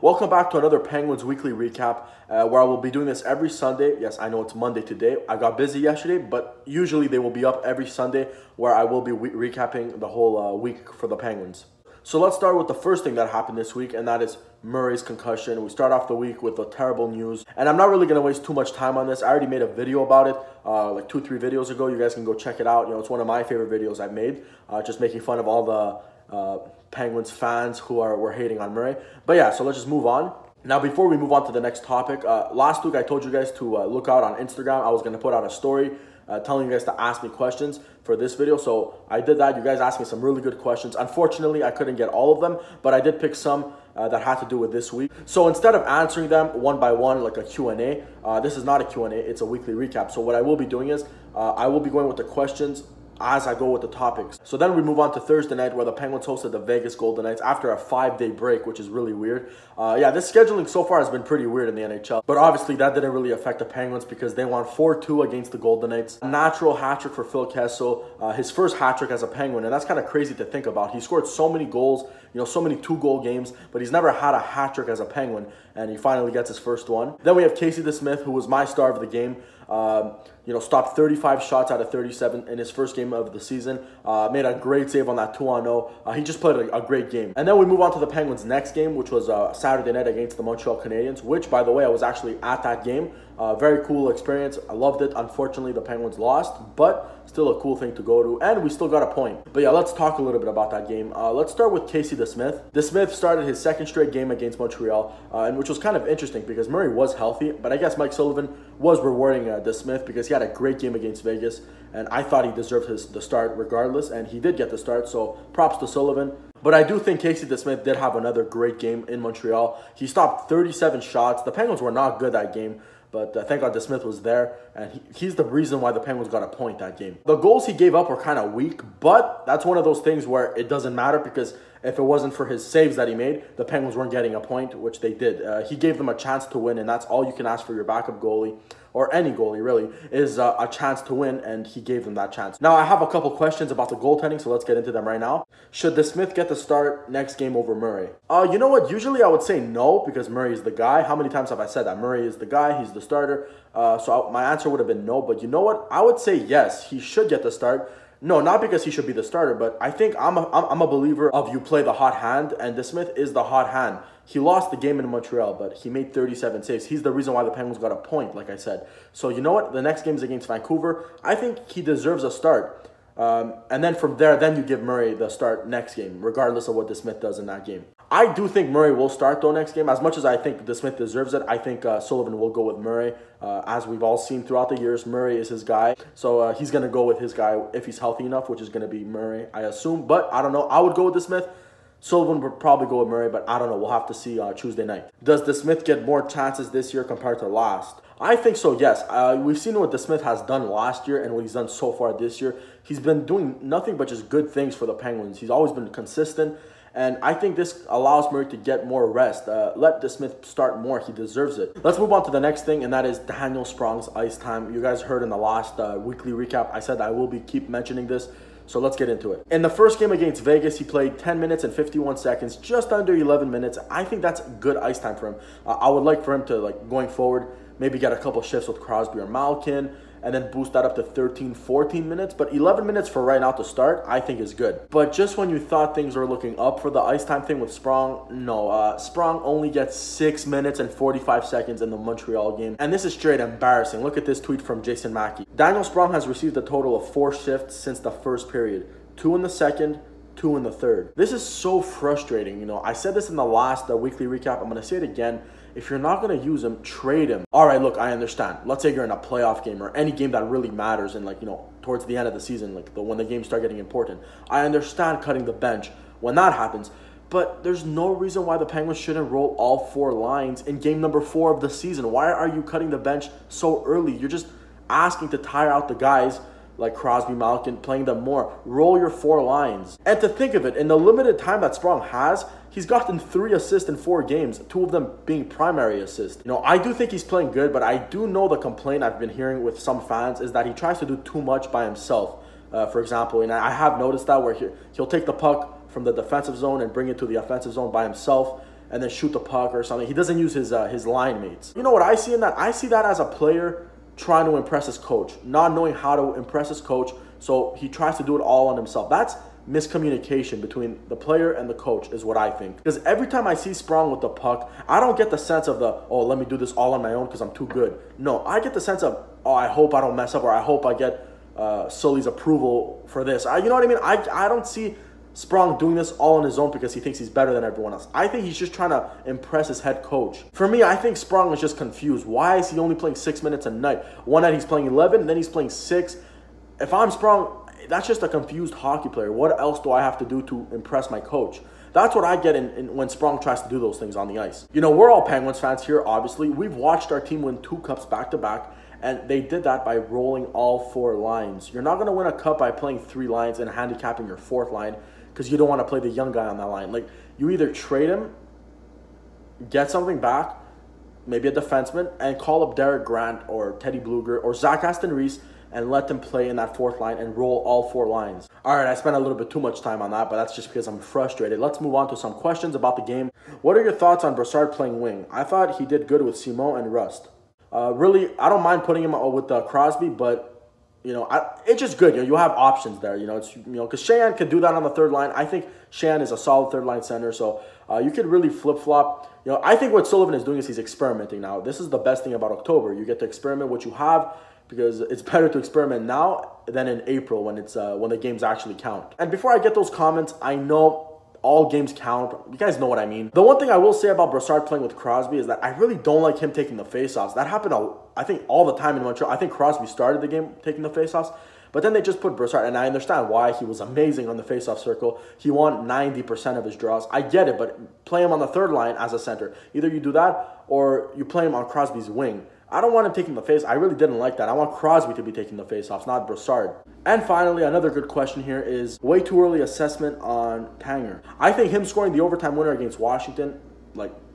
Welcome back to another Penguins Weekly Recap, where I will be doing this every Sunday. Yes, I know it's Monday today. I got busy yesterday, but usually they will be up every Sunday, where I will be recapping the whole week for the Penguins. So let's start with the first thing that happened this week, and that is Murray's concussion. We start off the week with the terrible news, and I'm not really going to waste too much time on this. I already made a video about it like 2-3 videos ago. You guys can go check it out. It's one of my favorite videos I've made, just making fun of all the Penguins fans who were hating on Murray. But yeah, so let's just move on. Now, before we move on to the next topic, last week I told you guys to look out on Instagram. I was going to put out a story telling you guys to ask me questions for this video. So I did that. You guys asked me some really good questions. Unfortunately, I couldn't get all of them, but I did pick some that had to do with this week. So instead of answering them one by one like a Q&A, this is not a Q&A, it's a weekly recap. So what I will be doing is I will be going with the questions as I go with the topics. So then we move on to Thursday night, where the Penguins hosted the Vegas Golden Knights after a 5-day break, which is really weird. Yeah, this scheduling so far has been pretty weird in the NHL. But obviously that didn't really affect the Penguins because they won 4-2 against the Golden Knights. A natural hat-trick for Phil Kessel, his first hat-trick as a Penguin, and that's kind of crazy to think about. He scored so many goals, so many 2-goal games, but he's never had a hat-trick as a Penguin, and he finally gets his first one. Then we have Casey DeSmith, who was my star of the game. Stopped 35 shots out of 37 in his first game of the season. Made a great save on that 2-on-0. He just played a great game. And then we move on to the Penguins' next game, which was Saturday night against the Montreal Canadiens, which, by the way, I was actually at that game. Very cool experience. I loved it. Unfortunately, the Penguins lost, but still a cool thing to go to, and we still got a point. But yeah, let's talk a little bit about that game. Let's start with Casey DeSmith. DeSmith started his second straight game against Montreal, and which was kind of interesting because Murray was healthy, but I guess Mike Sullivan was rewarding DeSmith because he had a great game against Vegas, and I thought he deserved the start regardless, and he did get the start, so props to Sullivan. But I do think Casey DeSmith did have another great game in Montreal. He stopped 37 shots. The Penguins were not good that game, but thank God DeSmith was there, and he's the reason why the Penguins got a point that game. The goals he gave up were kind of weak, but that's one of those things where it doesn't matter because if it wasn't for his saves that he made, the Penguins weren't getting a point, which they did. He gave them a chance to win, and that's all you can ask for your backup goalie, or any goalie really, is a chance to win, and he gave them that chance. Now, I have a couple questions about the goaltending, so let's get into them right now. Should DeSmith get the start next game over Murray? You know what? Usually I would say no, because Murray is the guy. How many times have I said that? Murray is the guy, he's the starter. My answer would have been no, but you know what? I would say yes, he should get the start. No, not because he should be the starter, but I think I'm a believer of you play the hot hand, and DeSmith is the hot hand. He lost the game in Montreal, but he made 37 saves. He's the reason why the Penguins got a point, like I said. So you know what? The next game is against Vancouver. I think he deserves a start. And then from there, then you give Murray the start next game, regardless of what DeSmith does in that game. I do think Murray will start, though, next game. As much as I think DeSmith deserves it, I think Sullivan will go with Murray. As we've all seen throughout the years, Murray is his guy. So he's going to go with his guy if he's healthy enough, which is going to be Murray, I assume. But I don't know. I would go with DeSmith. Sullivan would probably go with Murray, but I don't know. We'll have to see Tuesday night. Does DeSmith get more chances this year compared to last? I think so, yes. We've seen what DeSmith has done last year and what he's done so far this year. He's been doing nothing but just good things for the Penguins. He's always been consistent, and I think this allows Murray to get more rest. Let DeSmith start more. He deserves it. Let's move on to the next thing, and that is Daniel Sprong's ice time. You guys heard in the last weekly recap, I said I will keep mentioning this. So let's get into it. In the first game against Vegas, he played 10 minutes and 51 seconds, just under 11 minutes. I think that's good ice time for him. I would like for him to, going forward, maybe get a couple shifts with Crosby or Malkin, and then boost that up to 13, 14 minutes. But 11 minutes for right now to start, I think is good. But just when you thought things were looking up for the ice time thing with Sprong, no. Sprong only gets 6 minutes and 45 seconds in the Montreal game. And this is straight embarrassing. Look at this tweet from Jason Mackey. Daniel Sprong has received a total of 4 shifts since the first period. 2 in the second, 2 in the third. This is so frustrating. I said this in the last weekly recap. I'm going to say it again. If you're not going to use him, trade him. All right, look, I understand. Let's say you're in a playoff game or any game that really matters and, towards the end of the season, when the games start getting important. I understand cutting the bench when that happens, but there's no reason why the Penguins shouldn't roll all 4 lines in game number 4 of the season. Why are you cutting the bench so early? You're just asking to tire out the guys like Crosby, Malkin, playing them more. Roll your 4 lines. And to think of it, in the limited time that Sprong has, he's gotten 3 assists in 4 games, 2 of them being primary assists. I do think he's playing good, but I do know the complaint I've been hearing with some fans is that he tries to do too much by himself. For example, and I have noticed that where he'll take the puck from the defensive zone and bring it to the offensive zone by himself, and then shoot the puck or something. He doesn't use his line mates. You know what I see in that? I see that as a player trying to impress his coach, not knowing how to impress his coach, so he tries to do it all on himself. That's miscommunication between the player and the coach is what I think. Because every time I see Sprong with the puck, I don't get the sense of oh, let me do this all on my own because I'm too good. No, I get the sense of, oh, I hope I don't mess up, or I hope I get Sully's approval for this. You know what I mean? I don't see Sprong doing this all on his own because he thinks he's better than everyone else. I think he's just trying to impress his head coach. For me, I think Sprong is just confused. Why is he only playing 6 minutes a night? One night he's playing 11, then he's playing 6. If I'm Sprong, that's just a confused hockey player. What else do I have to do to impress my coach? That's what I get when Sprong tries to do those things on the ice. You know, we're all Penguins fans here, obviously. We've watched our team win 2 cups back-to-back, and they did that by rolling all 4 lines. You're not going to win a cup by playing 3 lines and handicapping your 4th line because you don't want to play the young guy on that line. Like, you either trade him, get something back, maybe a defenseman, and call up Derek Grant or Teddy Bluger or Zach Aston Reese and let them play in that 4th line and roll all 4 lines. All right, I spent a little bit too much time on that, but that's just because I'm frustrated. Let's move on to some questions about the game. What are your thoughts on Brassard playing wing? I thought he did good with Simon and Rust. Really, I don't mind putting him with Crosby, but you know, it's just good. You know, you have options there. You know, it's because Sheahan could do that on the 3rd line. I think Sheahan is a solid 3rd line center, so you could really flip flop. You know, I think what Sullivan is doing is he's experimenting now. This is the best thing about October. You get to experiment what you have, because it's better to experiment now than in April when the games actually count. And before I get those comments, I know all games count. You guys know what I mean. The one thing I will say about Brassard playing with Crosby is that I really don't like him taking the faceoffs. That happened, I think, all the time in Montreal. I think Crosby started the game taking the faceoffs, but then they just put Brassard, and I understand why. He was amazing on the faceoff circle. He won 90% of his draws. I get it, but play him on the 3rd line as a center. Either you do that or you play him on Crosby's wing. I don't want him taking the face. I really didn't like that. I want Crosby to be taking the face-offs, not Brassard. And finally, another good question here is way too early assessment on Tanger. I think him scoring the overtime winner against Washington,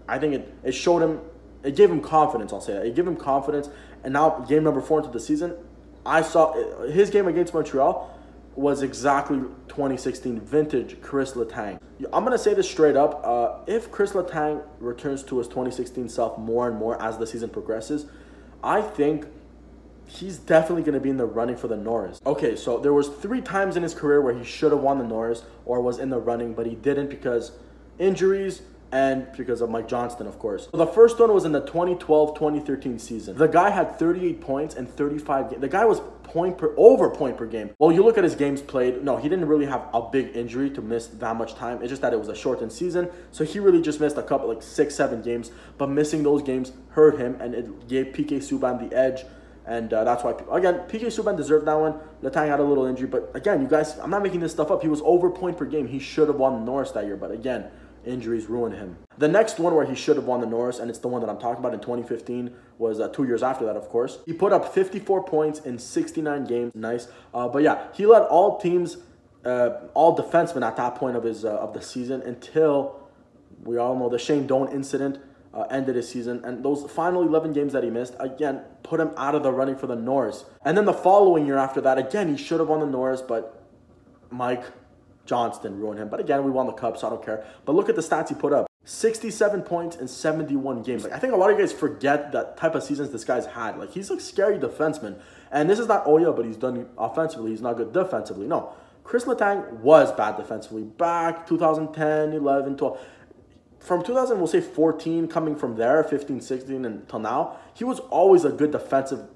I think it showed him, it gave him confidence, I'll say that. It gave him confidence, and now game number 4 into the season, I saw his game against Montreal was exactly 2016 vintage Chris Letang. I'm going to say this straight up. If Chris Letang returns to his 2016 self more and more as the season progresses, I think he's definitely going to be in the running for the Norris. Okay, so there was 3 times in his career where he should have won the Norris or was in the running, but he didn't because injuries and because of Mike Johnston, of course. So the first one was in the 2012-2013 season. The guy had 38 points and 35 games. The guy was over point per game. Well, you look at his games played. No, he didn't really have a big injury to miss that much time. It's just that it was a shortened season. So he really just missed a couple, 6-7 games. But missing those games hurt him, and it gave PK Subban the edge. And that's why, again, PK Subban deserved that one. Letang had a little injury. But again, you guys, I'm not making this stuff up. He was over point per game. He should have won the Norris that year. But again, injuries ruined him. The next one where he should have won the Norris, and it's the one that I'm talking about in 2015, was 2 years after that, of course. He put up 54 points in 69 games. Nice. But yeah, he led all teams, all defensemen at that point of the season until we all know the Shane Doan incident ended his season. And those final 11 games that he missed, again, put him out of the running for the Norris. And then the following year after that, again, he should have won the Norris, but Mike Johnston ruined him. But again, we won the cup, so I don't care. But look at the stats he put up. 67 points in 71 games. I think a lot of you guys forget that type of seasons this guy's had. He's a scary defenseman. And this is not Oya, but he's done offensively. He's not good defensively. No. Chris Letang was bad defensively back 2010, 11, 12. From 2000, we'll say 14, coming from there, 15, 16, until now, he was always a good defensive,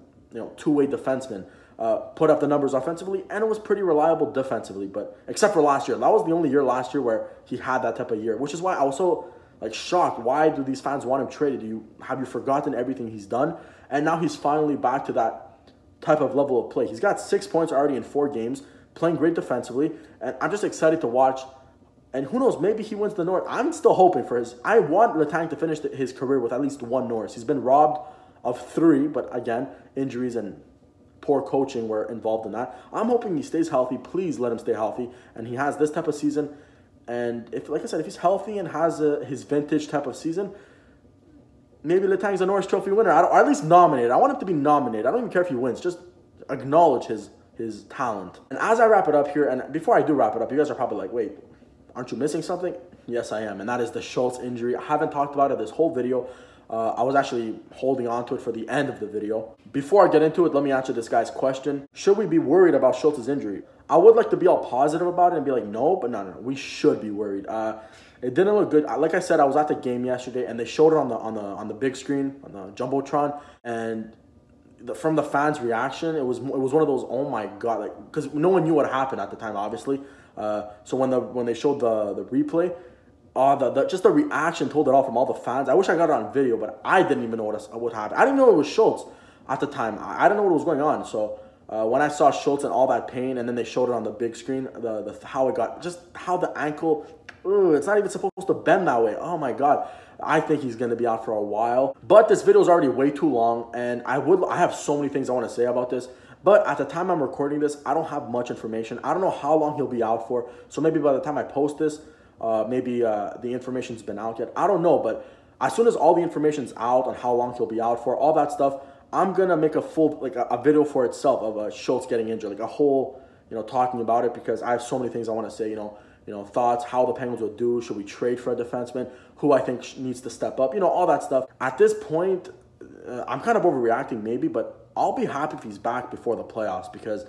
two-way defenseman. Put up the numbers offensively, and it was pretty reliable defensively, but except for last year. That was the only year last year where he had that type of year, which is why I was so shocked. Why do these fans want him traded? Have you forgotten everything he's done? And now he's finally back to that type of level of play. He's got 6 points already in 4 games, playing great defensively, and I'm just excited to watch. And who knows, maybe he wins the North. I'm still hoping for I want Letang to finish his career with at least 1 Norris. He's been robbed of 3, but again, injuries and poor coaching were involved in that. I'm hoping he stays healthy. Please let him stay healthy. And he has this type of season. And if, like I said, if he's healthy and has his vintage type of season, maybe Letang's a Norris Trophy winner. Or at least nominated. I want him to be nominated. I don't even care if he wins. Just acknowledge his talent. And as I wrap it up here, and before I do wrap it up, you guys are probably like, wait, aren't you missing something? Yes, I am, and that is the Schultz injury. I haven't talked about it this whole video. I was actually holding on to it for the end of the video. Before I get into it, let me answer this guy's question. Should we be worried about Schultz's injury? I would like to be all positive about it and be like, no, but no, we should be worried. It didn't look good. Like I said, I was at the game yesterday, and they showed it on the big screen, on the jumbotron, and from the fans' reaction, it was one of those, oh my god, like, because no one knew what happened at the time, obviously. So when they showed the replay, just the reaction told it all from all the fans. I wish I got it on video, but I didn't even know what happened. I didn't know it was Schultz at the time. I didn't know what was going on. So when I saw Schultz and all that pain, and then they showed it on the big screen, how it got, just how the ankle, it's not even supposed to bend that way. Oh my god. I think he's going to be out for a while. But this video is already way too long, and I have so many things I want to say about this. But at the time I'm recording this, I don't have much information. I don't know how long he'll be out for. So maybe by the time I post this, maybe the information's been out yet. I don't know, but as soon as all the information's out on how long he'll be out for, all that stuff, I'm going to make a full, like a video for itself of Schultz getting injured, like a whole, talking about it, because I have so many things I want to say, thoughts, how the Penguins would do, should we trade for a defenseman, who I think needs to step up, all that stuff. At this point, I'm kind of overreacting maybe, but I'll be happy if he's back before the playoffs, because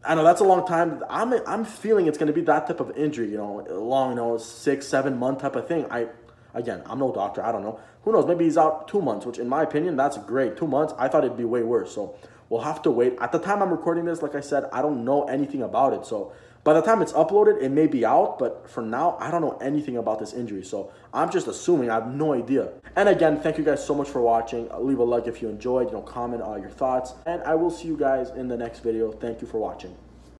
I know that's a long time. I'm feeling it's going to be that type of injury, long, 6-7 month type of thing. Again, I'm no doctor. I don't know. Who knows? Maybe he's out 2 months, which in my opinion, that's great. 2 months, I thought it'd be way worse. So we'll have to wait. At the time I'm recording this, like I said, I don't know anything about it. So by the time it's uploaded, it may be out. But for now, I don't know anything about this injury. So I'm just assuming. I have no idea. And again, thank you guys so much for watching. Leave a like if you enjoyed. Comment your thoughts. And I will see you guys in the next video. Thank you for watching.